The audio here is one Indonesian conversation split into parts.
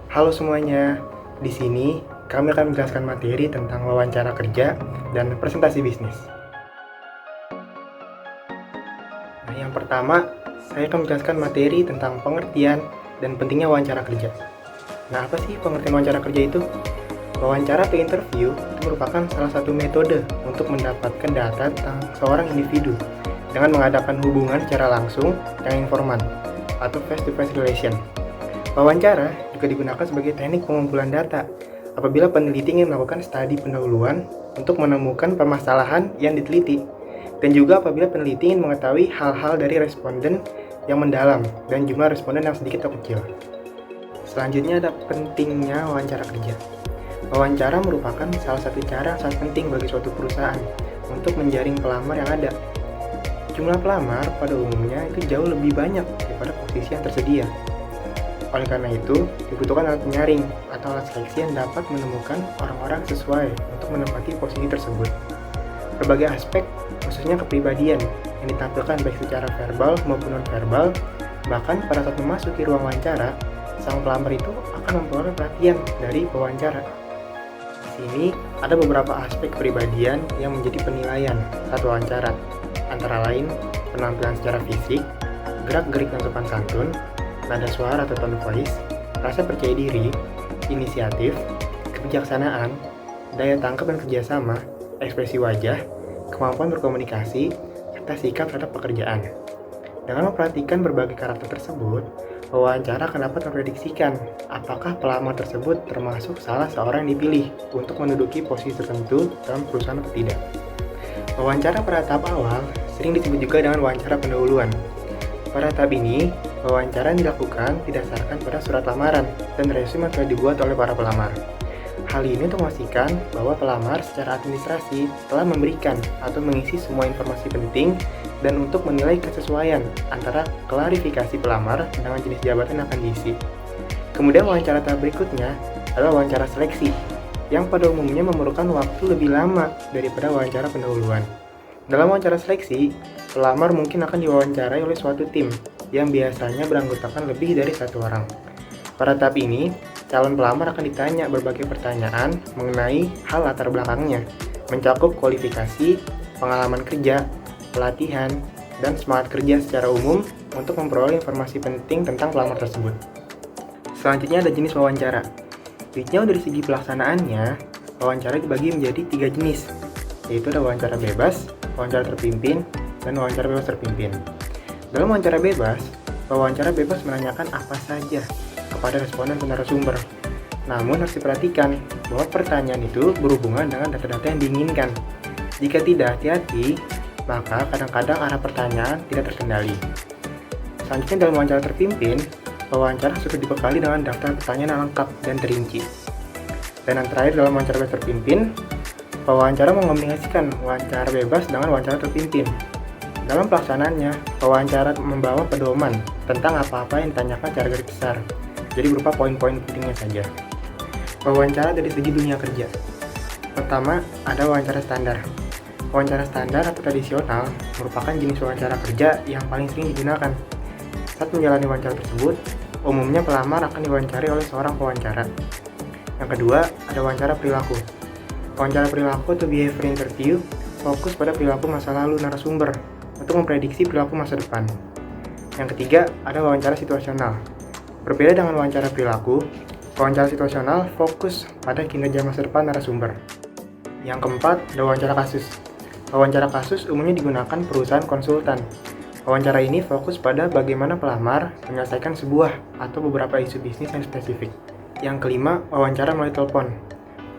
Halo semuanya, di sini kami akan menjelaskan materi tentang wawancara kerja dan presentasi bisnis. Nah, yang pertama, saya akan menjelaskan materi tentang pengertian dan pentingnya wawancara kerja. Nah, apa sih pengertian wawancara kerja itu? Wawancara atau interview itu merupakan salah satu metode untuk mendapatkan data tentang seorang individu dengan mengadakan hubungan secara langsung dengan informan atau face-to-face relation. Wawancara juga digunakan sebagai teknik pengumpulan data apabila peneliti ingin melakukan studi pendahuluan untuk menemukan permasalahan yang diteliti, dan juga apabila peneliti ingin mengetahui hal-hal dari responden yang mendalam dan jumlah responden yang sedikit atau kecil. Selanjutnya ada pentingnya wawancara kerja. Wawancara merupakan salah satu cara yang sangat penting bagi suatu perusahaan untuk menjaring pelamar yang ada. Jumlah pelamar pada umumnya itu jauh lebih banyak daripada posisi yang tersedia. Oleh karena itu, dibutuhkan alat penyaring atau alat seleksi yang dapat menemukan orang-orang sesuai untuk menempati posisi tersebut. Berbagai aspek, khususnya kepribadian, yang ditampilkan baik secara verbal maupun non-verbal, bahkan pada saat memasuki ruang wawancara, sang pelamar itu akan memperoleh perhatian dari pewawancara. Di sini ada beberapa aspek kepribadian yang menjadi penilaian saat wawancara, antara lain penampilan secara fisik, gerak-gerik dan sopan santun, nada suara atau tone voice, rasa percaya diri, inisiatif, kebijaksanaan, daya tangkap dan kerjasama, ekspresi wajah, kemampuan berkomunikasi, serta sikap terhadap pekerjaan. Dengan memperhatikan berbagai karakter tersebut, wawancara akan dapat memprediksikan apakah pelamar tersebut termasuk salah seorang yang dipilih untuk menduduki posisi tertentu dalam perusahaan atau tidak. Wawancara pada tahap awal sering disebut juga dengan wawancara pendahuluan. Pada tahap ini, wawancara dilakukan didasarkan pada surat lamaran dan resume yang telah dibuat oleh para pelamar. Hal ini untuk memastikan bahwa pelamar secara administrasi telah memberikan atau mengisi semua informasi penting dan untuk menilai kesesuaian antara klarifikasi pelamar dengan jenis jabatan yang akan diisi. Kemudian wawancara tahap berikutnya adalah wawancara seleksi, yang pada umumnya memerlukan waktu lebih lama daripada wawancara pendahuluan. Dalam wawancara seleksi, pelamar mungkin akan diwawancarai oleh suatu tim yang biasanya beranggotakan lebih dari satu orang. Pada tahap ini, calon pelamar akan ditanya berbagai pertanyaan mengenai hal latar belakangnya, mencakup kualifikasi, pengalaman kerja, pelatihan, dan semangat kerja secara umum untuk memperoleh informasi penting tentang pelamar tersebut. Selanjutnya ada jenis wawancara. Dari segi pelaksanaannya, wawancara dibagi menjadi 3 jenis, yaitu ada wawancara bebas, wawancara terpimpin, dan wawancara bebas terpimpin. Dalam wawancara bebas menanyakan apa saja kepada responden atau narasumber. Namun harus diperhatikan bahwa pertanyaan itu berhubungan dengan data-data yang diinginkan. Jika tidak hati-hati, maka kadang-kadang arah pertanyaan tidak terkendali. Selanjutnya dalam wawancara terpimpin, wawancara sudah dibekali dengan daftar pertanyaan yang lengkap dan terinci. Dan yang terakhir dalam wawancara bebas terpimpin, wawancara mengombinasikan wawancara bebas dengan wawancara terpimpin. Dalam pelaksanaannya, wawancara membawa pedoman tentang apa-apa yang ditanyakan secara garis besar, jadi berupa poin-poin pentingnya saja. Wawancara dari segi dunia kerja. Pertama, ada wawancara standar. Wawancara standar atau tradisional merupakan jenis wawancara kerja yang paling sering digunakan. Saat menjalani wawancara tersebut, umumnya pelamar akan diwawancari oleh seorang pewawancara. Yang kedua, ada wawancara perilaku. Wawancara perilaku atau behavior interview fokus pada perilaku masa lalu narasumber untuk memprediksi perilaku masa depan. Yang ketiga, ada wawancara situasional. Berbeda dengan wawancara perilaku, wawancara situasional fokus pada kinerja masa depan narasumber. Yang keempat, ada wawancara kasus. Wawancara kasus umumnya digunakan perusahaan konsultan. Wawancara ini fokus pada bagaimana pelamar menyelesaikan sebuah atau beberapa isu bisnis yang spesifik. Yang kelima, wawancara melalui telepon.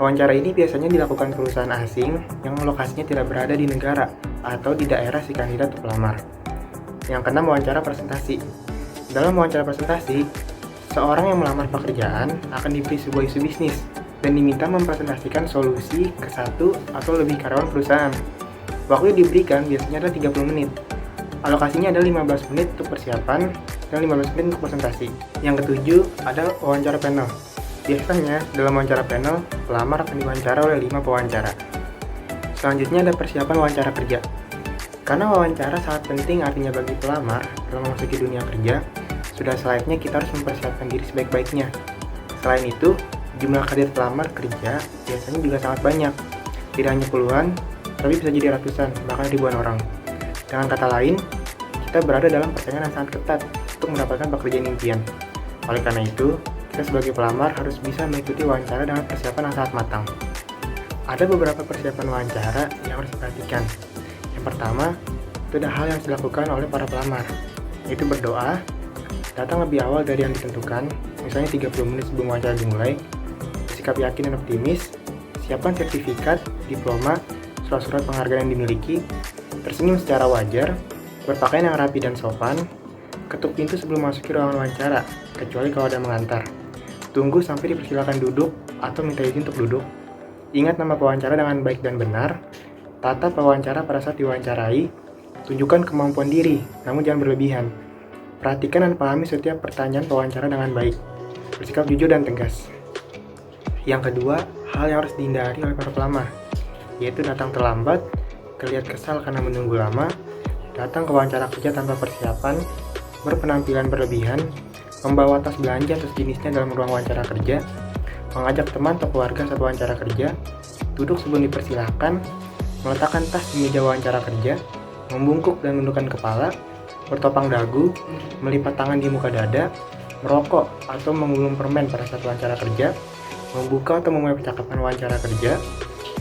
Wawancara ini biasanya dilakukan perusahaan asing yang lokasinya tidak berada di negara atau di daerah si kandidat atau pelamar. Yang keenam, wawancara presentasi. Dalam wawancara presentasi, seorang yang melamar pekerjaan akan diberi sebuah isu bisnis dan diminta mempresentasikan solusi ke satu atau lebih karyawan perusahaan. Waktu yang diberikan biasanya adalah 30 menit. Alokasinya ada 15 menit untuk persiapan dan 15 menit untuk presentasi. Yang ketujuh, ada wawancara panel. Biasanya, dalam wawancara panel, pelamar akan diwawancara oleh 5 pewawancara. Selanjutnya ada persiapan wawancara kerja. Karena wawancara sangat penting artinya bagi pelamar dalam memasuki dunia kerja, sudah selayaknya kita harus mempersiapkan diri sebaik-baiknya. Selain itu, jumlah kandidat pelamar kerja biasanya juga sangat banyak. Tidak hanya puluhan, tapi bisa jadi ratusan, bahkan ribuan orang. Dengan kata lain, kita berada dalam persaingan yang sangat ketat untuk mendapatkan pekerjaan impian. Oleh karena itu, kita sebagai pelamar harus bisa mengikuti wawancara dengan persiapan yang sangat matang. Ada beberapa persiapan wawancara yang harus diperhatikan. Yang pertama, itu ada hal yang harus dilakukan oleh para pelamar, yaitu berdoa, datang lebih awal dari yang ditentukan, misalnya 30 menit sebelum wawancara dimulai, bersikap yakin dan optimis, siapkan sertifikat, diploma, surat-surat penghargaan yang dimiliki, tersenyum secara wajar, berpakaian yang rapi dan sopan, ketuk pintu sebelum masuki ruangan wawancara, kecuali kalau ada mengantar. Tunggu sampai dipersilakan duduk atau minta izin untuk duduk. Ingat nama pewawancara dengan baik dan benar. Tata pewawancara pada saat diwawancarai. Tunjukkan kemampuan diri, namun jangan berlebihan. Perhatikan dan pahami setiap pertanyaan pewawancara dengan baik. Bersikap jujur dan tegas. Yang kedua, hal yang harus dihindari oleh para pelamar, yaitu datang terlambat, terlihat kesal karena menunggu lama, datang ke wawancara kerja tanpa persiapan, berpenampilan berlebihan, membawa tas belanja atau jenisnya dalam ruang wawancara kerja, mengajak teman atau keluarga saat wawancara kerja, duduk sebelum dipersilahkan, meletakkan tas di meja wawancara kerja, membungkuk dan menundukkan kepala, bertopang dagu, melipat tangan di muka dada, merokok atau menggulung permen pada saat wawancara kerja, membuka atau memulai percakapan wawancara kerja,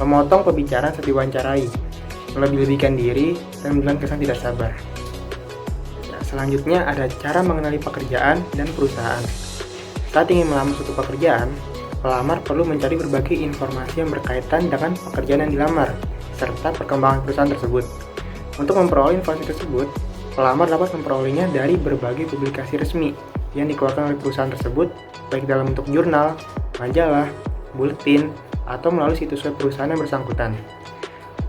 memotong pembicaraan saat diwawancarai, melebih-lebihkan diri, dan menunjukkan kesan tidak sabar. Selanjutnya ada cara mengenali pekerjaan dan perusahaan. Saat ingin melamar suatu pekerjaan, pelamar perlu mencari berbagai informasi yang berkaitan dengan pekerjaan yang dilamar, serta perkembangan perusahaan tersebut. Untuk memperoleh informasi tersebut, pelamar dapat memperolehnya dari berbagai publikasi resmi yang dikeluarkan oleh perusahaan tersebut, baik dalam bentuk jurnal, majalah, buletin, atau melalui situs web perusahaan yang bersangkutan.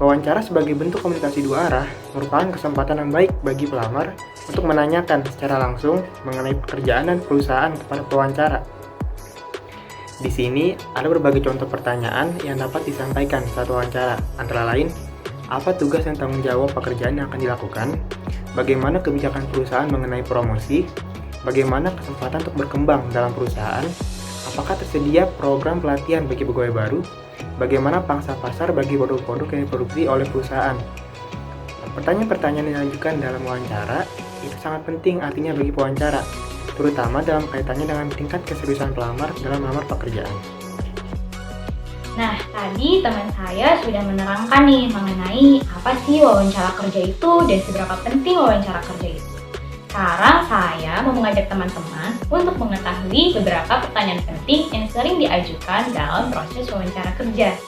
Wawancara sebagai bentuk komunikasi dua arah merupakan kesempatan yang baik bagi pelamar untuk menanyakan secara langsung mengenai pekerjaan dan perusahaan kepada pewawancara. Di sini ada berbagai contoh pertanyaan yang dapat disampaikan saat wawancara, antara lain, apa tugas dan tanggung jawab pekerjaan yang akan dilakukan, bagaimana kebijakan perusahaan mengenai promosi, bagaimana kesempatan untuk berkembang dalam perusahaan, apakah tersedia program pelatihan bagi pegawai baru, bagaimana pangsa pasar bagi produk-produk yang diproduksi oleh perusahaan. Pertanyaan-pertanyaan yang diajukan dalam wawancara itu sangat penting artinya bagi pewawancara, terutama dalam kaitannya dengan tingkat keseriusan pelamar dalam melamar pekerjaan. Nah, tadi teman saya sudah menerangkan nih mengenai apa sih wawancara kerja itu dan seberapa penting wawancara kerja itu. Sekarang saya mau mengajak teman-teman untuk mengetahui beberapa pertanyaan penting yang sering diajukan dalam proses wawancara kerja.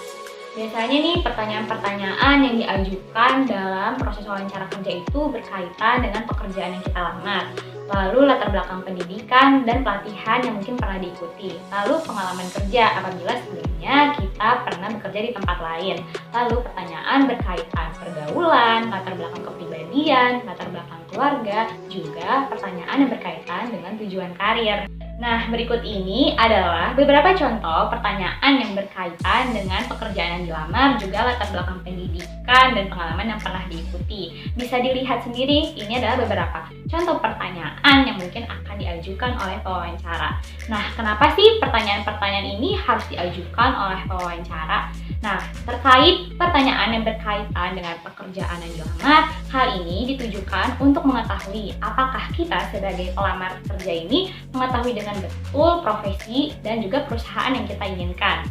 Biasanya nih pertanyaan-pertanyaan yang diajukan dalam proses wawancara kerja itu berkaitan dengan pekerjaan yang kita lamar, lalu latar belakang pendidikan dan pelatihan yang mungkin pernah diikuti, lalu pengalaman kerja apabila sebelumnya kita pernah bekerja di tempat lain, lalu pertanyaan berkaitan pergaulan, latar belakang kepribadian, latar belakang keluarga, juga pertanyaan yang berkaitan dengan tujuan karir. Nah, berikut ini adalah beberapa contoh pertanyaan yang berkaitan dengan pekerjaan yang dilamar, juga latar belakang pendidikan dan pengalaman yang pernah diikuti. Bisa dilihat sendiri, ini adalah beberapa contoh pertanyaan yang mungkin akan diajukan oleh pewawancara. Nah, kenapa sih pertanyaan-pertanyaan ini harus diajukan oleh pewawancara? Nah, terkait pertanyaan yang berkaitan dengan pekerjaan yang dilamar, hal ini ditujukan untuk mengetahui apakah kita sebagai pelamar kerja ini mengetahui dengan betul profesi dan juga perusahaan yang kita inginkan.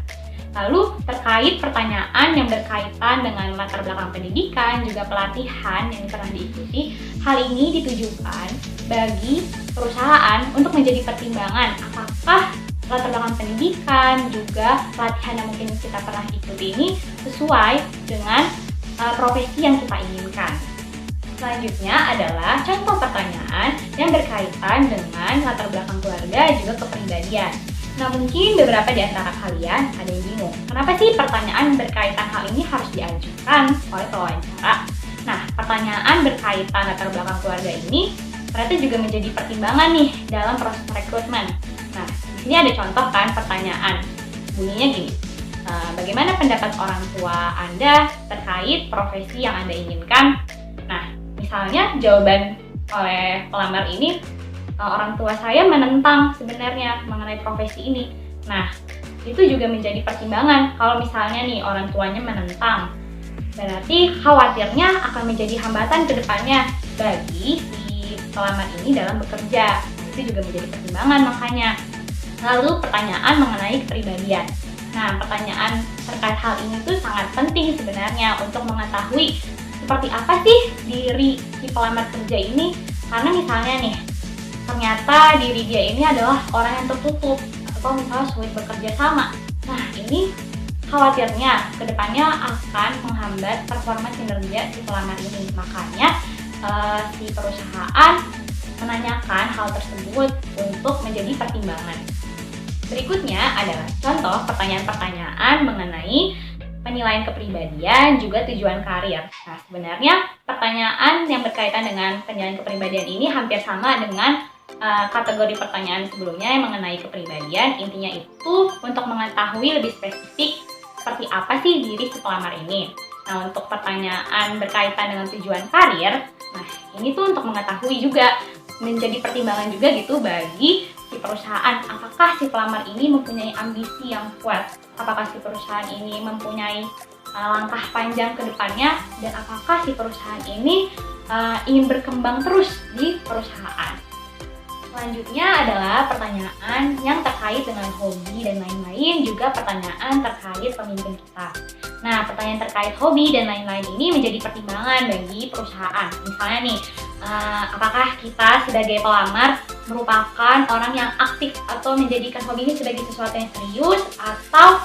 Lalu terkait pertanyaan yang berkaitan dengan latar belakang pendidikan juga pelatihan yang pernah diikuti, hal ini ditujukan bagi perusahaan untuk menjadi pertimbangan apakah latar belakang pendidikan juga pelatihan yang mungkin kita pernah ikuti ini sesuai dengan profesi yang kita inginkan. Selanjutnya adalah contoh pertanyaan yang berkaitan dengan latar belakang keluarga juga kepribadian. Nah, mungkin beberapa di antara kalian ada yang bingung, kenapa sih pertanyaan berkaitan hal ini harus diajukan oleh pewawancara? Nah, pertanyaan berkaitan latar belakang keluarga ini ternyata juga menjadi pertimbangan nih dalam proses rekrutmen. Nah, di sini ada contoh kan pertanyaan, bunyinya gini, bagaimana pendapat orang tua Anda terkait profesi yang Anda inginkan? Nah, misalnya jawaban oleh pelamar ini, orang tua saya menentang sebenarnya mengenai profesi ini. Nah, itu juga menjadi pertimbangan kalau misalnya nih orang tuanya menentang. Berarti khawatirnya akan menjadi hambatan ke depannya bagi si pelamar ini dalam bekerja. Itu juga menjadi pertimbangan makanya. Lalu pertanyaan mengenai kepribadian. Nah, pertanyaan terkait hal ini tuh sangat penting sebenarnya untuk mengetahui seperti apa sih diri si pelamar kerja ini. Karena misalnya nih, ternyata diri dia ini adalah orang yang tertutup atau misalnya sulit bekerja sama. Nah, ini khawatirnya kedepannya akan menghambat performa kinerja si pelamar ini. Makanya si perusahaan menanyakan hal tersebut untuk menjadi pertimbangan. Berikutnya adalah contoh pertanyaan-pertanyaan mengenai penilaian kepribadian juga tujuan karir. Nah, sebenarnya pertanyaan yang berkaitan dengan penilaian kepribadian ini hampir sama dengan kategori pertanyaan sebelumnya yang mengenai kepribadian. Intinya itu untuk mengetahui lebih spesifik seperti apa sih diri si pelamar ini. Nah, untuk pertanyaan berkaitan dengan tujuan karir, nah ini tuh untuk mengetahui juga, menjadi pertimbangan juga gitu bagi si perusahaan. Apakah si pelamar ini mempunyai ambisi yang kuat? Apakah si perusahaan ini mempunyai langkah panjang ke depannya? Dan apakah si perusahaan ini ingin berkembang terus di perusahaan? Selanjutnya adalah pertanyaan yang terkait dengan hobi dan lain-lain, juga pertanyaan terkait pemimpin kita. Nah, pertanyaan terkait hobi dan lain-lain ini menjadi pertimbangan bagi perusahaan. Misalnya nih, apakah kita sebagai pelamar merupakan orang yang aktif atau menjadikan hobi ini sebagai sesuatu yang serius, atau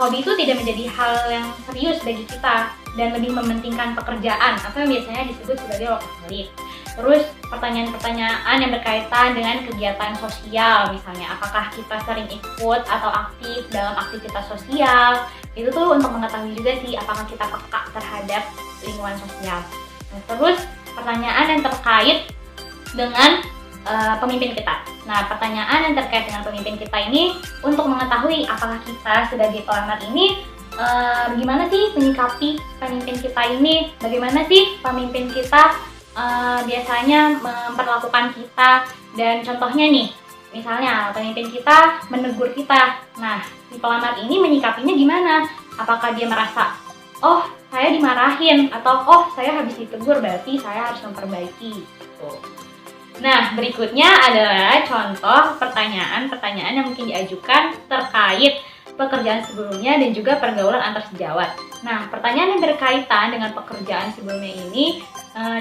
hobi itu tidak menjadi hal yang serius bagi kita dan lebih mementingkan pekerjaan atau yang biasanya disebut sebagai workaholic. Terus pertanyaan-pertanyaan yang berkaitan dengan kegiatan sosial, misalnya apakah kita sering ikut atau aktif dalam aktivitas sosial. Itu tuh untuk mengetahui juga sih apakah kita peka terhadap lingkungan sosial. Nah, terus pertanyaan yang terkait dengan pemimpin kita. Nah, pertanyaan yang terkait dengan pemimpin kita ini untuk mengetahui apakah kita sebagai pelamar ini bagaimana sih menyikapi pemimpin kita ini, bagaimana sih pemimpin kita biasanya memperlakukan kita. Dan contohnya nih, misalnya pemimpin kita menegur kita. Nah, si pelamar ini menyikapinya gimana? Apakah dia merasa, oh saya dimarahin, atau oh saya habis ditegur berarti saya harus memperbaiki gitu. Nah, berikutnya adalah contoh pertanyaan-pertanyaan yang mungkin diajukan terkait pekerjaan sebelumnya dan juga pergaulan antar sejawat. Nah, pertanyaan yang berkaitan dengan pekerjaan sebelumnya ini,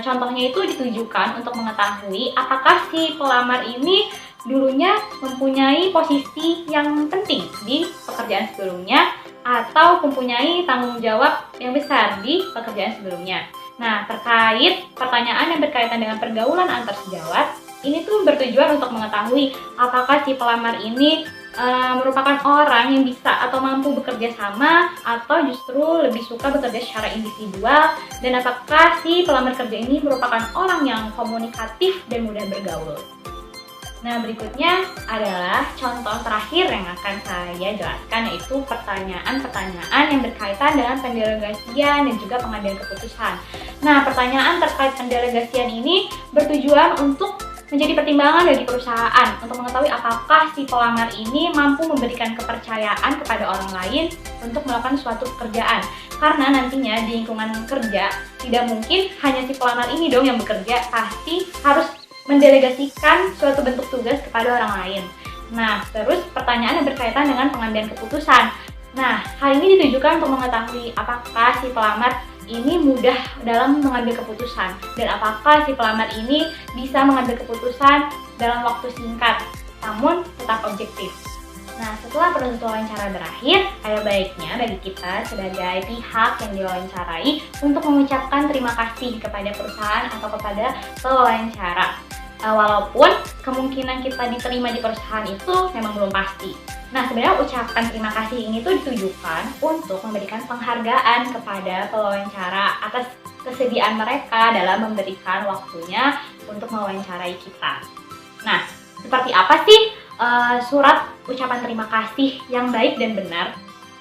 contohnya itu ditujukan untuk mengetahui apakah si pelamar ini dulunya mempunyai posisi yang penting di pekerjaan sebelumnya atau mempunyai tanggung jawab yang besar di pekerjaan sebelumnya. Nah, terkait pertanyaan yang berkaitan dengan pergaulan antar sejawat, ini tuh bertujuan untuk mengetahui apakah si pelamar ini merupakan orang yang bisa atau mampu bekerja sama atau justru lebih suka bekerja secara individual, dan apakah si pelamar kerja ini merupakan orang yang komunikatif dan mudah bergaul. Nah, berikutnya adalah contoh terakhir yang akan saya jelaskan, yaitu pertanyaan-pertanyaan yang berkaitan dengan pendelegasian dan juga pengambilan keputusan. Nah, pertanyaan terkait pendelegasian ini bertujuan untuk menjadi pertimbangan bagi perusahaan untuk mengetahui apakah si pelamar ini mampu memberikan kepercayaan kepada orang lain untuk melakukan suatu pekerjaan. Karena nantinya di lingkungan kerja tidak mungkin hanya si pelamar ini dong yang bekerja, pasti harus mendelegasikan suatu bentuk tugas kepada orang lain. Nah, terus pertanyaan yang berkaitan dengan pengambilan keputusan. Nah, hal ini ditujukan untuk mengetahui apakah si pelamar ini mudah dalam mengambil keputusan dan apakah si pelamar ini bisa mengambil keputusan dalam waktu singkat namun tetap objektif. Nah, setelah proses wawancara berakhir, ada baiknya bagi kita sebagai pihak yang diwawancarai untuk mengucapkan terima kasih kepada perusahaan atau kepada pewawancara. Walaupun kemungkinan kita diterima di perusahaan itu memang belum pasti. Nah, sebenarnya ucapan terima kasih ini tuh ditujukan untuk memberikan penghargaan kepada pewawancara atas kesediaan mereka dalam memberikan waktunya untuk mewawancarai kita. Nah, seperti apa sih surat ucapan terima kasih yang baik dan benar?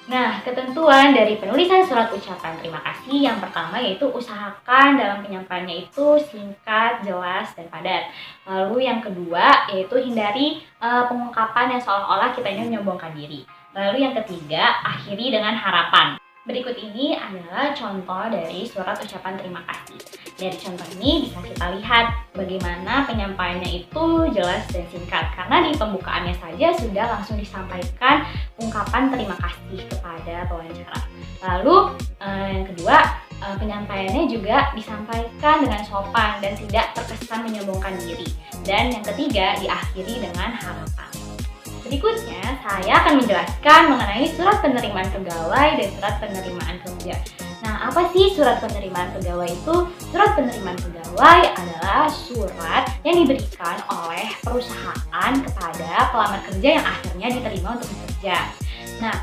Nah, ketentuan dari penulisan surat ucapan terima kasih yang pertama yaitu usahakan dalam penyampaiannya itu singkat, jelas, dan padat. Lalu yang kedua yaitu hindari pengungkapan yang seolah-olah kita ini menyombongkan diri. Lalu yang ketiga, akhiri dengan harapan. Berikut ini adalah contoh dari surat ucapan terima kasih. Dari contoh ini bisa kita lihat bagaimana penyampaiannya itu jelas dan singkat. Karena di pembukaannya saja sudah langsung disampaikan ungkapan terima kasih kepada pewawancara. Lalu yang kedua, penyampaiannya juga disampaikan dengan sopan dan tidak terkesan menyombongkan diri. Dan yang ketiga, diakhiri dengan harapan. Berikutnya, saya akan menjelaskan mengenai surat penerimaan pegawai dan surat penerimaan kerja. Nah, apa sih surat penerimaan pegawai itu? Surat penerimaan pegawai adalah surat yang diberikan oleh perusahaan kepada pelamar kerja yang akhirnya diterima untuk bekerja. Nah,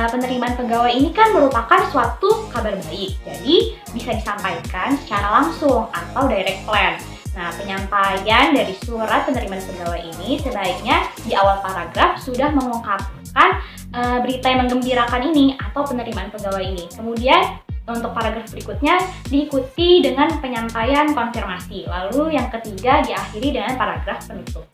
penerimaan pegawai ini kan merupakan suatu kabar baik, jadi bisa disampaikan secara langsung atau direct plan. Nah, penyampaian dari surat penerimaan pegawai ini sebaiknya di awal paragraf sudah mengungkapkan berita yang menggembirakan ini atau penerimaan pegawai ini. Kemudian untuk paragraf berikutnya diikuti dengan penyampaian konfirmasi. Lalu yang ketiga diakhiri dengan paragraf penutup.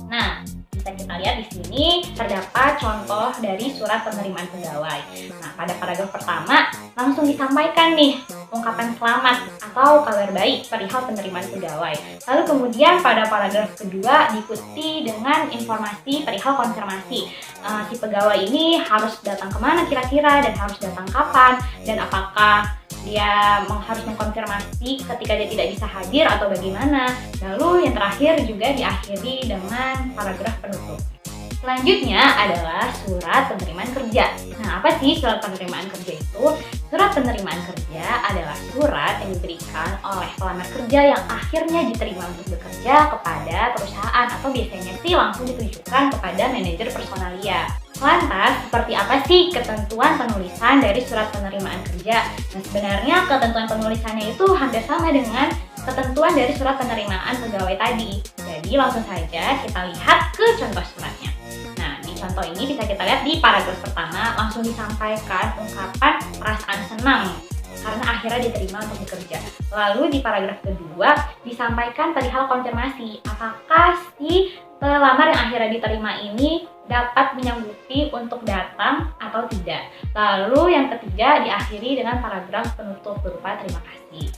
Nah, bisa kita lihat di sini terdapat contoh dari surat penerimaan pegawai. Nah, pada paragraf pertama langsung disampaikan nih ungkapan selamat atau kabar baik perihal penerimaan pegawai. Lalu kemudian pada paragraf kedua diikuti dengan informasi perihal konfirmasi. Si pegawai ini harus datang kemana kira-kira dan harus datang kapan dan apakah dia harus mengkonfirmasi ketika dia tidak bisa hadir atau bagaimana. Lalu yang terakhir juga diakhiri dengan paragraf penutup. Selanjutnya adalah surat penerimaan kerja. Nah, apa sih surat penerimaan kerja itu? Surat penerimaan kerja adalah surat yang diberikan oleh pelamar kerja yang akhirnya diterima untuk bekerja kepada perusahaan atau biasanya sih langsung ditujukan kepada manajer personalia. Lantas, seperti apa sih ketentuan penulisan dari surat penerimaan kerja? Nah, sebenarnya ketentuan penulisannya itu hampir sama dengan ketentuan dari surat penerimaan pegawai tadi. Jadi langsung saja kita lihat ke contoh suratnya. Nah, di contoh ini bisa kita lihat di paragraf pertama langsung disampaikan ungkapan perasaan senang karena akhirnya diterima untuk bekerja. Lalu di paragraf kedua disampaikan perihal konfirmasi apakah si pelamar yang akhirnya diterima ini dapat menyanggupi untuk datang atau tidak. Lalu yang ketiga diakhiri dengan paragraf penutup berupa terima kasih.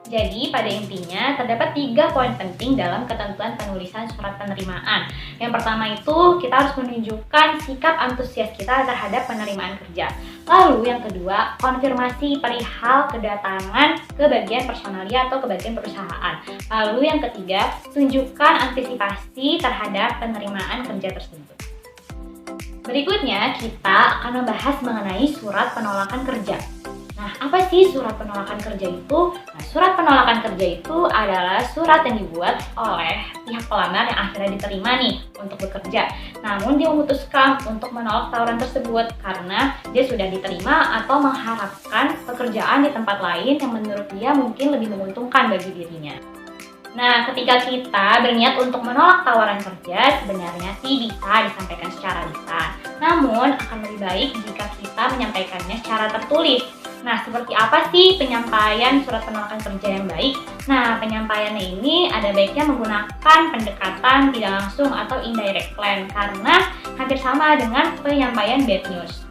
Jadi pada intinya terdapat 3 poin penting dalam ketentuan penulisan surat penerimaan. Yang pertama itu kita harus menunjukkan sikap antusias kita terhadap penerimaan kerja. Lalu yang kedua, konfirmasi perihal kedatangan ke bagian personalia atau ke bagian perusahaan. Lalu yang ketiga, tunjukkan antisipasi terhadap penerimaan kerja tersebut. Berikutnya kita akan membahas mengenai surat penolakan kerja. Nah, apa sih surat penolakan kerja itu? Nah, surat penolakan kerja itu adalah surat yang dibuat oleh pihak pelamar yang akhirnya diterima nih untuk bekerja. Namun dia memutuskan untuk menolak tawaran tersebut karena dia sudah diterima atau mengharapkan pekerjaan di tempat lain yang menurut dia mungkin lebih menguntungkan bagi dirinya. Nah, ketika kita berniat untuk menolak tawaran kerja, sebenarnya sih bisa disampaikan secara lisan. Namun, akan lebih baik jika kita menyampaikannya secara tertulis. Nah, seperti apa sih penyampaian surat penolakan kerja yang baik? Nah, penyampaiannya ini ada baiknya menggunakan pendekatan tidak langsung atau indirect plan karena hampir sama dengan penyampaian bad news.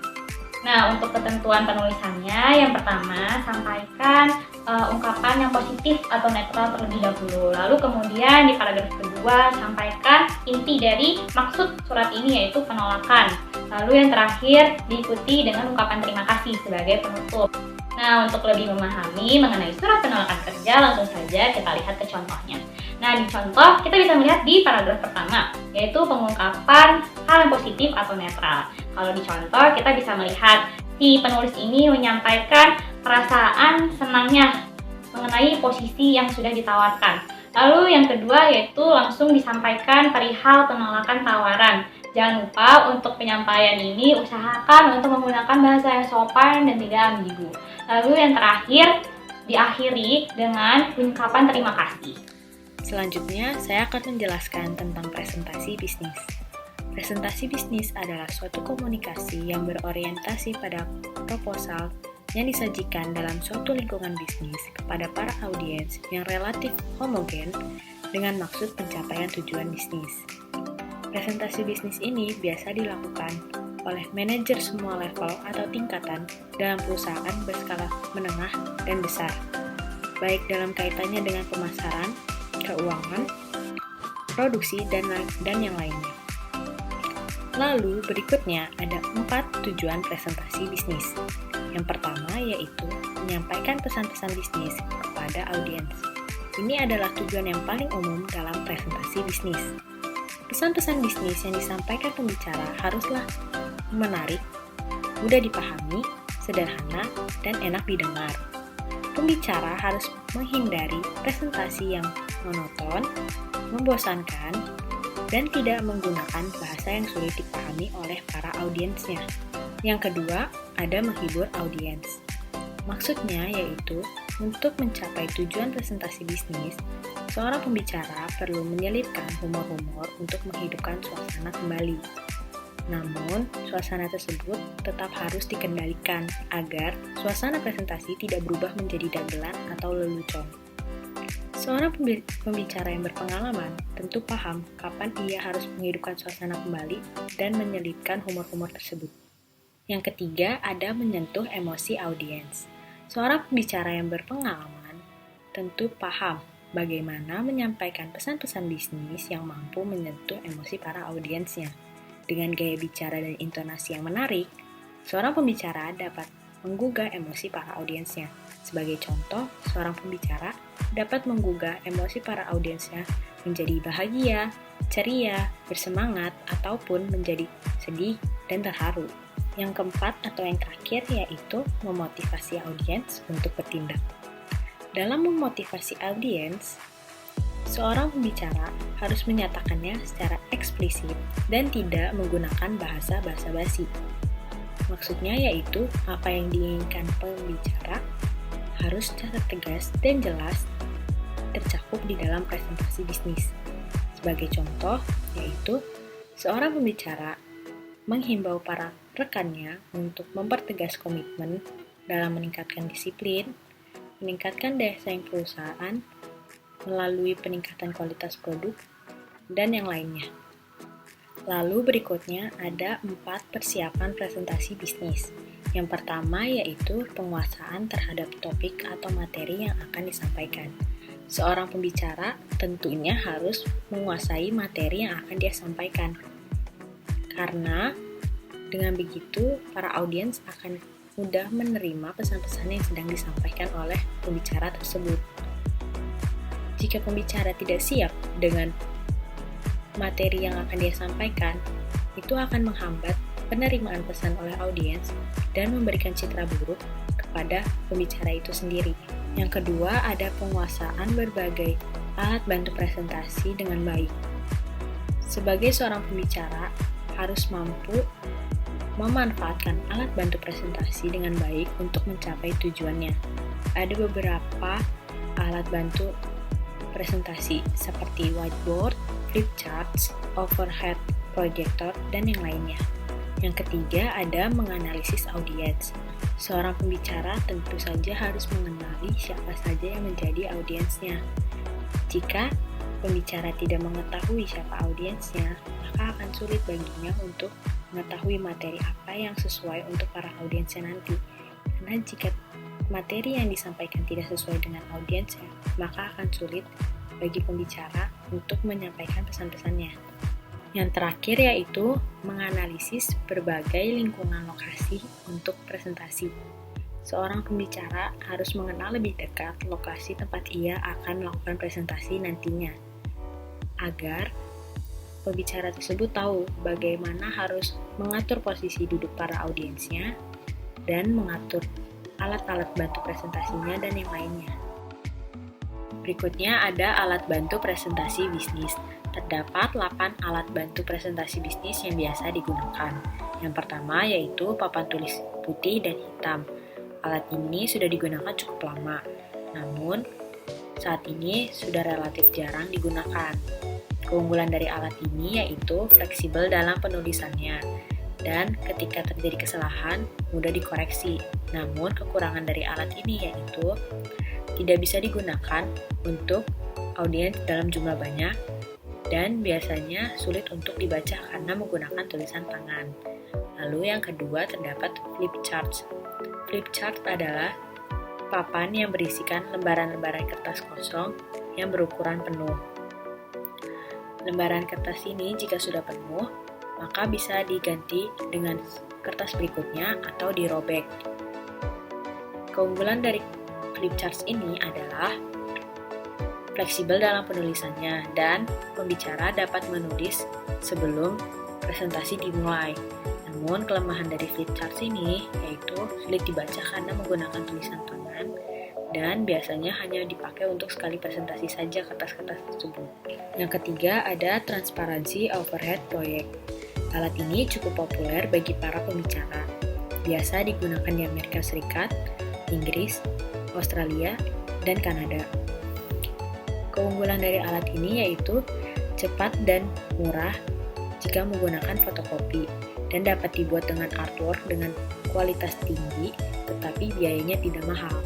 Nah, untuk ketentuan penulisannya, yang pertama, sampaikan ungkapan yang positif atau netral terlebih dahulu. Lalu kemudian di paragraf kedua, sampaikan inti dari maksud surat ini yaitu penolakan. Lalu yang terakhir, diikuti dengan ungkapan terima kasih sebagai penutup. Nah, untuk lebih memahami mengenai surat penolakan kerja, langsung saja kita lihat ke contohnya. Nah, di contoh kita bisa melihat di paragraf pertama, yaitu pengungkapan hal yang positif atau netral. Kalau di contoh kita bisa melihat si penulis ini menyampaikan perasaan senangnya mengenai posisi yang sudah ditawarkan. Lalu yang kedua yaitu langsung disampaikan perihal penolakan tawaran. Jangan lupa untuk penyampaian ini usahakan untuk menggunakan bahasa yang sopan dan tidak ambigu. Lalu yang terakhir diakhiri dengan ungkapan terima kasih. Selanjutnya, saya akan menjelaskan tentang presentasi bisnis. Presentasi bisnis adalah suatu komunikasi yang berorientasi pada proposal yang disajikan dalam suatu lingkungan bisnis kepada para audiens yang relatif homogen dengan maksud pencapaian tujuan bisnis. Presentasi bisnis ini biasa dilakukan oleh manajer semua level atau tingkatan dalam perusahaan berskala menengah dan besar, baik dalam kaitannya dengan pemasaran, keuangan, produksi, dan yang lainnya. Lalu berikutnya ada 4 tujuan presentasi bisnis. Yang pertama yaitu menyampaikan pesan-pesan bisnis kepada audiens. Ini adalah tujuan yang paling umum dalam presentasi bisnis. Pesan-pesan bisnis yang disampaikan pembicara haruslah menarik, mudah dipahami, sederhana, dan enak didengar. Pembicara harus menghindari presentasi yang monoton, membosankan, dan tidak menggunakan bahasa yang sulit dipahami oleh para audiensnya. Yang kedua, ada menghibur audiens. Maksudnya yaitu, untuk mencapai tujuan presentasi bisnis, seorang pembicara perlu menyelipkan humor-humor untuk menghidupkan suasana kembali. Namun, suasana tersebut tetap harus dikendalikan agar suasana presentasi tidak berubah menjadi dagelan atau lelucon. Seorang pembicara yang berpengalaman tentu paham kapan ia harus menghidupkan suasana kembali dan menyelipkan humor-humor tersebut. Yang ketiga, ada menyentuh emosi audiens. Seorang pembicara yang berpengalaman tentu paham bagaimana menyampaikan pesan-pesan bisnis yang mampu menyentuh emosi para audiensnya. Dengan gaya bicara dan intonasi yang menarik, seorang pembicara dapat menggugah emosi para audiensnya. Sebagai contoh, seorang pembicara dapat menggugah emosi para audiensnya menjadi bahagia, ceria, bersemangat, ataupun menjadi sedih dan terharu. Yang keempat atau yang terakhir yaitu memotivasi audiens untuk bertindak. Dalam memotivasi audiens, seorang pembicara harus menyatakannya secara eksplisit dan tidak menggunakan bahasa basa-basi. Maksudnya yaitu apa yang diinginkan pembicara harus secara tegas dan jelas tercakup di dalam presentasi bisnis. Sebagai contoh yaitu seorang pembicara menghimbau para rekannya untuk mempertegas komitmen dalam meningkatkan disiplin, meningkatkan daya saing perusahaan melalui peningkatan kualitas produk, dan yang lainnya. Lalu berikutnya ada 4 persiapan presentasi bisnis. Yang pertama yaitu penguasaan terhadap topik atau materi yang akan disampaikan. Seorang pembicara tentunya harus menguasai materi yang akan dia sampaikan. Karena dengan begitu, para audiens akan mudah menerima pesan-pesan yang sedang disampaikan oleh pembicara tersebut. Jika pembicara tidak siap dengan materi yang akan dia sampaikan, itu akan menghambat penerimaan pesan oleh audiens dan memberikan citra buruk kepada pembicara itu sendiri. Yang kedua, ada penguasaan berbagai alat bantu presentasi dengan baik. Sebagai seorang pembicara, harus mampu memanfaatkan alat bantu presentasi dengan baik untuk mencapai tujuannya. Ada beberapa alat bantu presentasi seperti whiteboard, flip charts, overhead projector, dan yang lainnya. Yang ketiga ada menganalisis audiens. Seorang pembicara tentu saja harus mengenali siapa saja yang menjadi audiensnya. Jika pembicara tidak mengetahui siapa audiensnya, maka akan sulit baginya untuk mengetahui materi apa yang sesuai untuk para audiensnya nanti. Karena jika materi yang disampaikan tidak sesuai dengan audiensnya, maka akan sulit bagi pembicara untuk menyampaikan pesan-pesannya. Yang terakhir yaitu menganalisis berbagai lingkungan lokasi untuk presentasi. Seorang pembicara harus mengenal lebih dekat lokasi tempat ia akan melakukan presentasi nantinya, agar pembicara tersebut tahu bagaimana harus mengatur posisi duduk para audiensnya dan mengatur alat-alat bantu presentasinya dan yang lainnya. Berikutnya ada alat bantu presentasi bisnis. Terdapat 8 alat bantu presentasi bisnis yang biasa digunakan. Yang pertama yaitu papan tulis putih dan hitam. Alat ini sudah digunakan cukup lama, namun saat ini sudah relatif jarang digunakan. Keunggulan dari alat ini yaitu fleksibel dalam penulisannya, dan ketika terjadi kesalahan mudah dikoreksi. Namun kekurangan dari alat ini yaitu tidak bisa digunakan untuk audiens dalam jumlah banyak dan biasanya sulit untuk dibaca karena menggunakan tulisan tangan. Lalu yang kedua terdapat flip chart. Flip chart adalah papan yang berisikan lembaran-lembaran kertas kosong yang berukuran penuh. Lembaran kertas ini jika sudah penuh, maka bisa diganti dengan kertas berikutnya atau dirobek. Keunggulan dari flip chart ini adalah fleksibel dalam penulisannya dan pembicara dapat menulis sebelum presentasi dimulai. Namun kelemahan dari flip chart ini yaitu sulit dibaca karena menggunakan tulisan tangan dan biasanya hanya dipakai untuk sekali presentasi saja kertas-kertas tersebut. Yang ketiga ada transparansi overhead proyek. Alat ini cukup populer bagi para pembicara. Biasa digunakan di Amerika Serikat, Inggris, Australia, dan Kanada. Keunggulan dari alat ini yaitu cepat dan murah jika menggunakan fotokopi dan dapat dibuat dengan artwork dengan kualitas tinggi tetapi biayanya tidak mahal.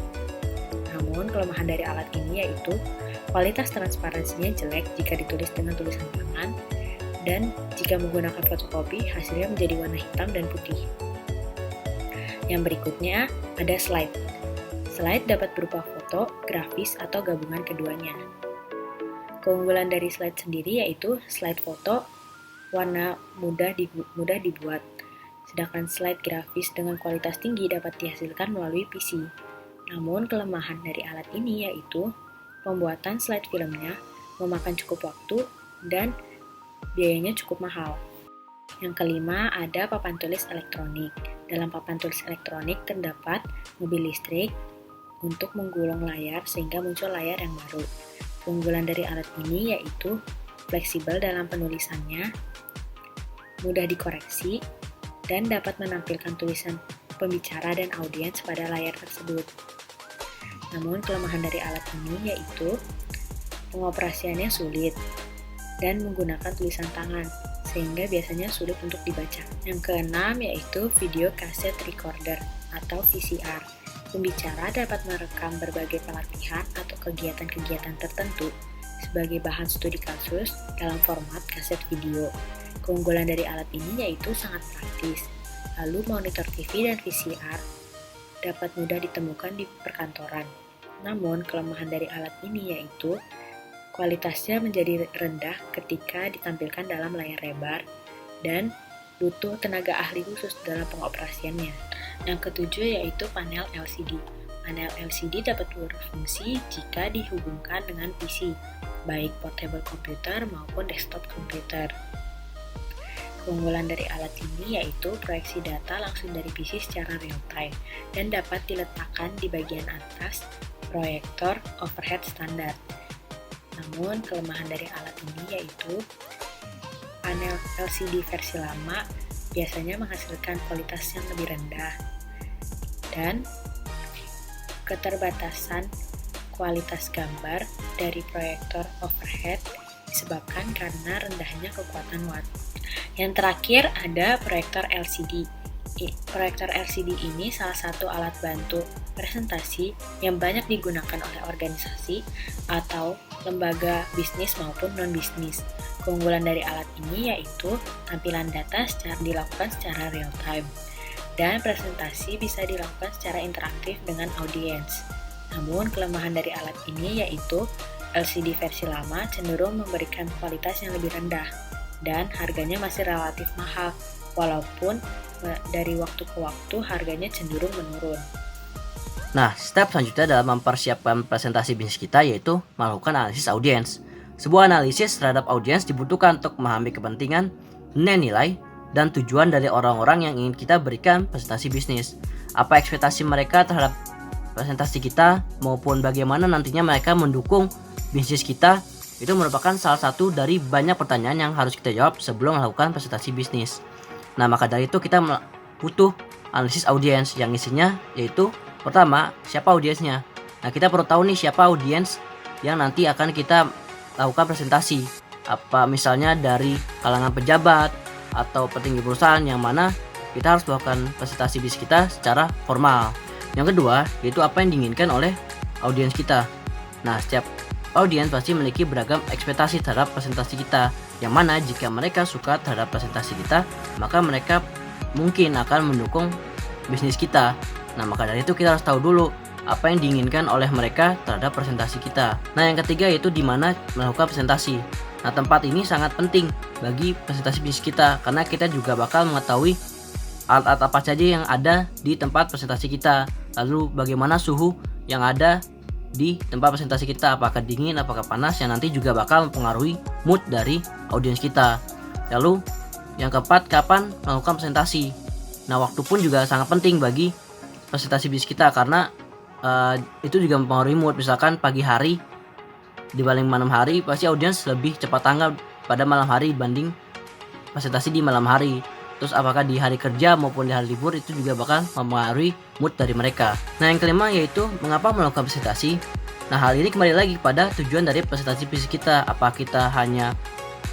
Namun kelemahan dari alat ini yaitu kualitas transparansinya jelek jika ditulis dengan tulisan tangan dan jika menggunakan fotokopi hasilnya menjadi warna hitam dan putih. Yang berikutnya ada slide. Slide dapat berupa foto, grafis, atau gabungan keduanya. Keunggulan dari slide sendiri yaitu slide foto warna mudah dibuat, sedangkan slide grafis dengan kualitas tinggi dapat dihasilkan melalui PC. Namun kelemahan dari alat ini yaitu pembuatan slide filmnya memakan cukup waktu dan biayanya cukup mahal. Yang kelima ada papan tulis elektronik. Dalam papan tulis elektronik terdapat mobil listrik untuk menggulung layar sehingga muncul layar yang baru. Keunggulan dari alat ini yaitu fleksibel dalam penulisannya, mudah dikoreksi, dan dapat menampilkan tulisan pembicara dan audiens pada layar tersebut. Namun kelemahan dari alat ini yaitu pengoperasiannya sulit dan menggunakan tulisan tangan, sehingga biasanya sulit untuk dibaca. Yang keenam yaitu video cassette recorder atau VCR. Pembicara dapat merekam berbagai pelatihan atau kegiatan-kegiatan tertentu sebagai bahan studi kasus dalam format kaset video. Keunggulan dari alat ini yaitu sangat praktis. Lalu monitor TV dan VCR dapat mudah ditemukan di perkantoran. Namun kelemahan dari alat ini yaitu kualitasnya menjadi rendah ketika ditampilkan dalam layar lebar dan butuh tenaga ahli khusus dalam pengoperasiannya. Yang ketujuh yaitu panel LCD. Panel LCD dapat berfungsi jika dihubungkan dengan PC, baik portable computer maupun desktop computer. Keunggulan dari alat ini yaitu proyeksi data langsung dari PC secara real time dan dapat diletakkan di bagian atas proyektor overhead standar. Namun kelemahan dari alat ini yaitu panel LCD versi lama biasanya menghasilkan kualitas yang lebih rendah dan keterbatasan kualitas gambar dari proyektor overhead disebabkan karena rendahnya kekuatan watt. Yang terakhir ada proyektor LCD. Proyektor LCD ini salah satu alat bantu presentasi yang banyak digunakan oleh organisasi atau lembaga bisnis maupun non-bisnis. Keunggulan dari alat ini yaitu tampilan data dilakukan secara real time dan presentasi bisa dilakukan secara interaktif dengan audiens. Namun kelemahan dari alat ini yaitu LCD versi lama cenderung memberikan kualitas yang lebih rendah dan harganya masih relatif mahal, walaupun dari waktu ke waktu harganya cenderung menurun. Nah, step selanjutnya dalam mempersiapkan presentasi bisnis kita yaitu melakukan analisis audiens. Sebuah analisis terhadap audiens dibutuhkan untuk memahami kepentingan, nilai, dan tujuan dari orang-orang yang ingin kita berikan presentasi bisnis. Apa ekspektasi mereka terhadap presentasi kita maupun bagaimana nantinya mereka mendukung bisnis kita, itu merupakan salah satu dari banyak pertanyaan yang harus kita jawab sebelum melakukan presentasi bisnis. Nah, maka dari itu kita butuh analisis audiens yang isinya yaitu pertama, siapa audiensnya. Nah, kita perlu tahu nih siapa audiens yang nanti akan kita lakukan presentasi. apa misalnya dari kalangan pejabat atau petinggi perusahaan, yang mana kita harus melakukan presentasi bisnis kita secara formal. Yang kedua, yaitu apa yang diinginkan oleh audiens kita. Nah, setiap audiens pasti memiliki beragam ekspektasi terhadap presentasi kita, yang mana jika mereka suka terhadap presentasi kita, maka mereka mungkin akan mendukung bisnis kita. Nah, maka dari itu kita harus tahu dulu apa yang diinginkan oleh mereka terhadap presentasi kita. Nah, yang ketiga yaitu di mana melakukan presentasi. Nah, tempat ini sangat penting bagi presentasi bisnis kita, karena kita juga bakal mengetahui alat-alat apa saja yang ada di tempat presentasi kita. Lalu bagaimana suhu yang ada di tempat presentasi kita, apakah dingin, apakah panas, yang nanti juga bakal mempengaruhi mood dari audiens kita. Lalu yang keempat, kapan melakukan presentasi. Nah, waktu pun juga sangat penting bagi presentasi bisnis kita, karena itu juga mempengaruhi mood. Misalkan pagi hari dibanding malam hari, pasti audiens lebih cepat tanggap pada malam hari dibanding presentasi di malam hari. Terus apakah di hari kerja maupun di hari libur, itu juga bakal mempengaruhi mood dari mereka. Nah, yang kelima yaitu mengapa melakukan presentasi. Nah, hal ini kembali lagi pada tujuan dari presentasi bisnis kita. Apa kita hanya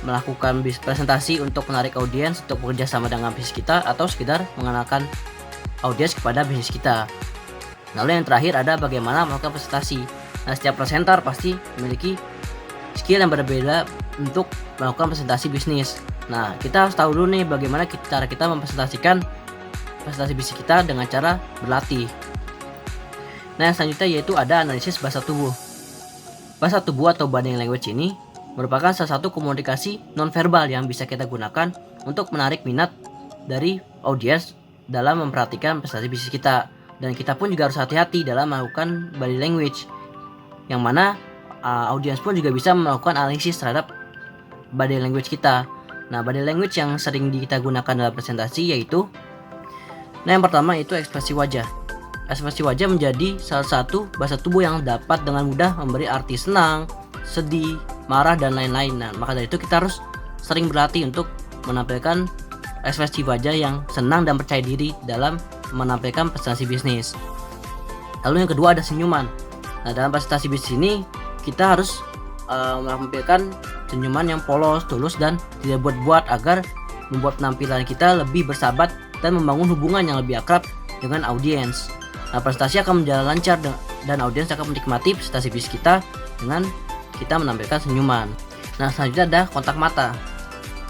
melakukan presentasi untuk menarik audiens untuk bekerja sama dengan bisnis kita, atau sekedar mengenalkan audiens kepada bisnis kita. Lalu yang terakhir ada bagaimana melakukan presentasi. Nah, setiap presenter pasti memiliki skill yang berbeda untuk melakukan presentasi bisnis. Nah, kita harus tahu dulu nih bagaimana cara kita mempresentasikan presentasi bisnis kita dengan cara berlatih. Nah, yang selanjutnya yaitu ada analisis bahasa tubuh. Bahasa tubuh atau body language ini merupakan salah satu komunikasi nonverbal yang bisa kita gunakan untuk menarik minat dari audiens dalam memperhatikan presentasi bisnis kita. Dan kita pun juga harus hati-hati dalam melakukan body language, yang mana audiens pun juga bisa melakukan analisis terhadap body language kita. Nah, body language yang sering kita gunakan dalam presentasi yaitu, yang pertama itu ekspresi wajah. Ekspresi wajah menjadi salah satu bahasa tubuh yang dapat dengan mudah memberi arti senang, sedih, marah, dan lain-lain. Nah, maka dari itu kita harus sering berlatih untuk menampilkan ekspresi wajah yang senang dan percaya diri dalam menampilkan presentasi bisnis. Lalu yang kedua ada senyuman. Nah, dalam presentasi bisnis ini kita harus menampilkan senyuman yang polos, tulus, dan tidak buat-buat agar membuat penampilan kita lebih bersahabat dan membangun hubungan yang lebih akrab dengan audiens. Nah, presentasi akan berjalan lancar dan audiens akan menikmati presentasi bisnis kita dengan kita menampilkan senyuman. Nah, selanjutnya ada kontak mata.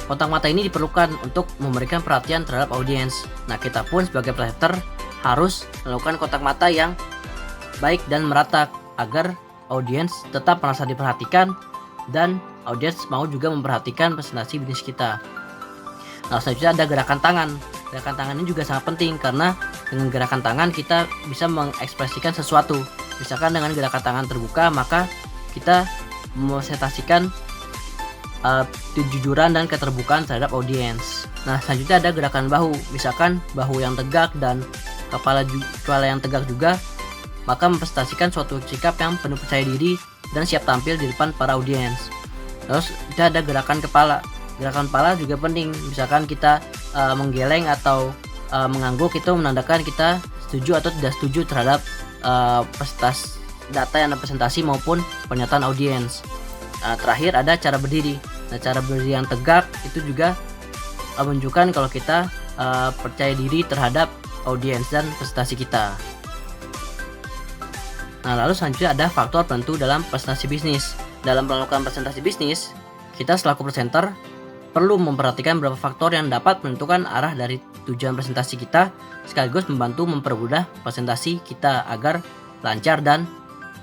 Kontak mata ini diperlukan untuk memberikan perhatian terhadap audiens. Nah, kita pun sebagai presenter harus melakukan kontak mata yang baik dan merata agar audiens tetap merasa diperhatikan dan audiens mau juga memperhatikan presentasi bisnis kita. Nah, selanjutnya ada gerakan tangan. Gerakan tangan ini juga sangat penting karena dengan gerakan tangan kita bisa mengekspresikan sesuatu. Misalkan dengan gerakan tangan terbuka, maka kita mempresentasikan kejujuran dan keterbukaan terhadap audiens. Nah, selanjutnya ada gerakan bahu. Misalkan bahu yang tegak dan kepala yang tegak juga, maka mempresentasikan suatu sikap yang penuh percaya diri dan siap tampil di depan para audiens. Terus kita ada gerakan kepala. Gerakan kepala juga penting. Misalkan kita menggeleng atau mengangguk, itu menandakan kita setuju atau tidak setuju terhadap presentasi data yang presentasi maupun pernyataan audiens. Terakhir ada cara berdiri. Nah, cara berdiri yang tegak itu juga menunjukkan kalau kita percaya diri terhadap audiens dan presentasi kita. Nah, lalu selanjutnya ada faktor penentu dalam presentasi bisnis. Dalam melakukan presentasi bisnis, kita selaku presenter perlu memperhatikan beberapa faktor yang dapat menentukan arah dari tujuan presentasi kita, sekaligus membantu mempermudah presentasi kita agar lancar dan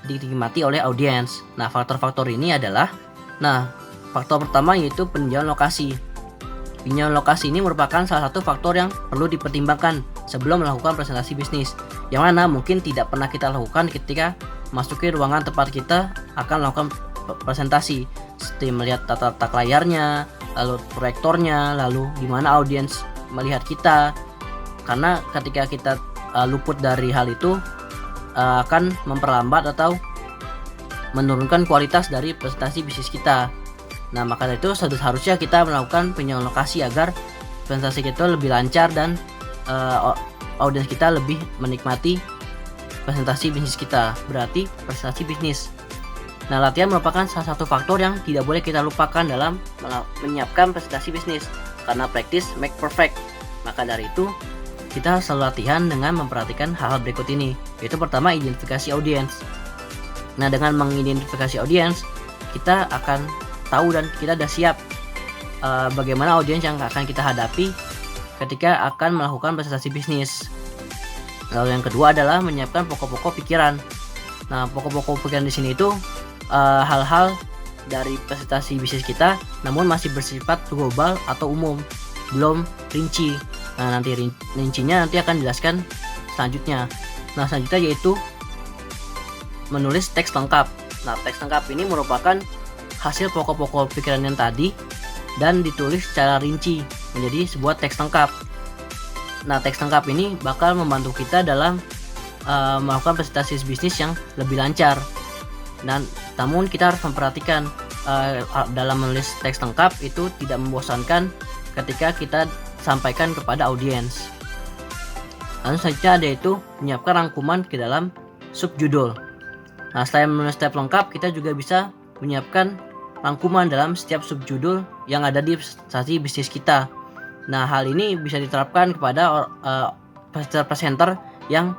dinikmati oleh audiens. Nah, faktor-faktor ini adalah, faktor pertama yaitu peninjauan lokasi. Peninjauan lokasi ini merupakan salah satu faktor yang perlu dipertimbangkan sebelum melakukan presentasi bisnis, yang mana mungkin tidak pernah kita lakukan ketika masuki ruangan tempat kita akan melakukan presentasi, seperti melihat tata letak layarnya, lalu proyektornya, lalu di mana audiens melihat kita. Karena ketika kita luput dari hal itu, akan memperlambat atau menurunkan kualitas dari presentasi bisnis kita. Nah, maka dari itu seharusnya kita melakukan peninjauan lokasi agar presentasi kita lebih lancar dan audiens kita lebih menikmati presentasi bisnis kita. Berarti presentasi bisnis. Nah, latihan merupakan salah satu faktor yang tidak boleh kita lupakan dalam menyiapkan presentasi bisnis, karena practice make perfect. Maka dari itu, kita harus selalu latihan dengan memperhatikan hal-hal berikut ini, yaitu pertama, identifikasi audiens. Nah, dengan mengidentifikasi audiens, kita akan tahu dan kita sudah siap bagaimana audiens yang akan kita hadapi ketika akan melakukan presentasi bisnis. Lalu yang kedua adalah menyiapkan pokok-pokok pikiran. Nah, pokok-pokok pikiran di sini itu hal-hal dari presentasi bisnis kita, namun masih bersifat global atau umum, belum rinci. Nah, nanti rincinya nanti akan dijelaskan selanjutnya. Nah, selanjutnya yaitu menulis teks lengkap. Nah, teks lengkap ini merupakan hasil pokok-pokok pikiran yang tadi dan ditulis secara rinci menjadi sebuah teks lengkap. Nah, teks lengkap ini bakal membantu kita dalam melakukan presentasi bisnis yang lebih lancar. Namun kita harus memperhatikan dalam menulis teks lengkap itu tidak membosankan ketika kita sampaikan kepada audiens. Lalu selanjutnya ada itu menyiapkan rangkuman ke dalam subjudul. Nah, selain menulis teks lengkap, kita juga bisa menyiapkan rangkuman dalam setiap subjudul yang ada di presentasi bisnis kita. Nah, hal ini bisa diterapkan kepada presenter yang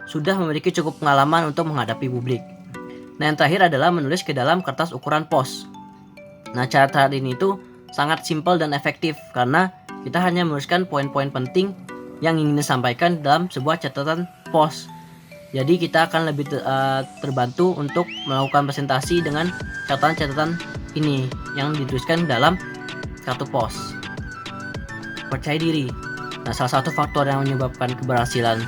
sudah memiliki cukup pengalaman untuk menghadapi publik. Nah, yang terakhir adalah menulis ke dalam kertas ukuran pos. Nah, cara ini itu sangat simpel dan efektif karena kita hanya menuliskan poin-poin penting yang ingin disampaikan dalam sebuah catatan pos. Jadi kita akan lebih terbantu untuk melakukan presentasi dengan catatan-catatan ini yang dituliskan dalam kartu pos. Percaya diri. Nah, salah satu faktor yang menyebabkan keberhasilan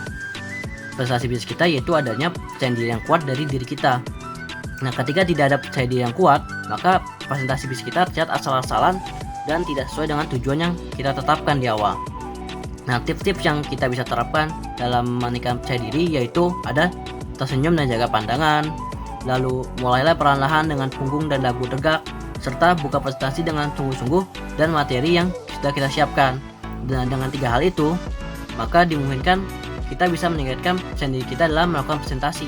presentasi bisnis kita yaitu adanya percaya diri yang kuat dari diri kita. Nah, ketika tidak ada percaya diri yang kuat, maka presentasi bisnis kita terlihat asal-asalan dan tidak sesuai dengan tujuan yang kita tetapkan di awal. Nah, tips-tips yang kita bisa terapkan dalam meningkatkan percaya diri yaitu ada tersenyum dan jaga pandangan, lalu mulailah perlahan-lahan dengan punggung dan dagu tegak, serta buka presentasi dengan sungguh-sungguh dan materi yang sudah kita siapkan. Dan dengan 3 hal itu, maka dimungkinkan kita bisa meningkatkan percaya diri kita dalam melakukan presentasi.